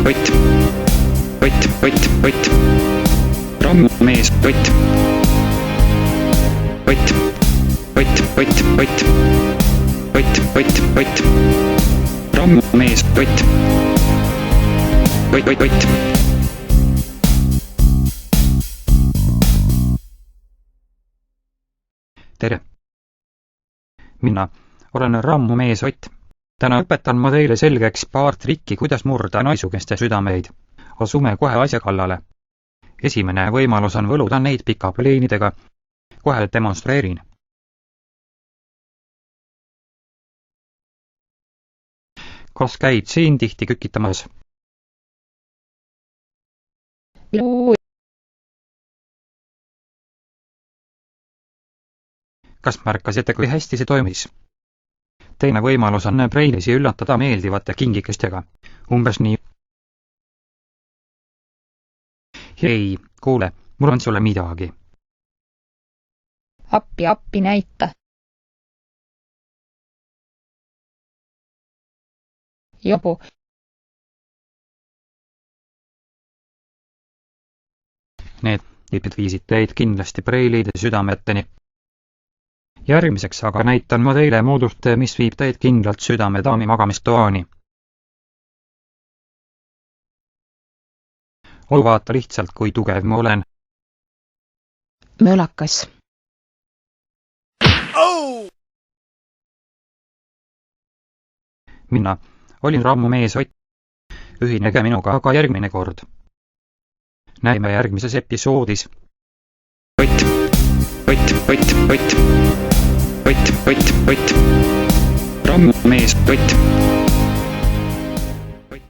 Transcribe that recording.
Ott, Ott, Ott, Ott, rammumees, Ott, Ott, Ott, Ott, Ott, Ott, Ott, Ott, rammumees, Ott, Ott, Ott, Ott. Tere! Mina olen rammumees Ott. Täna õpetan ma teile selgeks paar trikki, kuidas murda naisukeste südameid. Asume kohe asja kallale. Esimene võimalus on võluda neid pikapõliinidega. Kohe demonstreerin. Kas käid siin tihti kükitamas? Kas märkasite, kui hästi see toimis? Teine võimalus on preilisi üllatada meeldivate kingikestega. Umbes nii. Hei, kuule, mul on sulle midagi. Appi näita. Jobu. Need tipid viisid teid kindlasti preilide südameteni. Järgmiseks aga näitan ma teile moodust, mis viib teid kindlalt südamedaami magamistoani. Vaata lihtsalt, kui tugev ma olen. Mölakas. Mina olin rammumees Ott. Ühinege minuga aga järgmine kord. Näeme järgmises episoodis. Ott, Ott, Ott, Ott, Ott, Ott, Ott, rammumees Ott.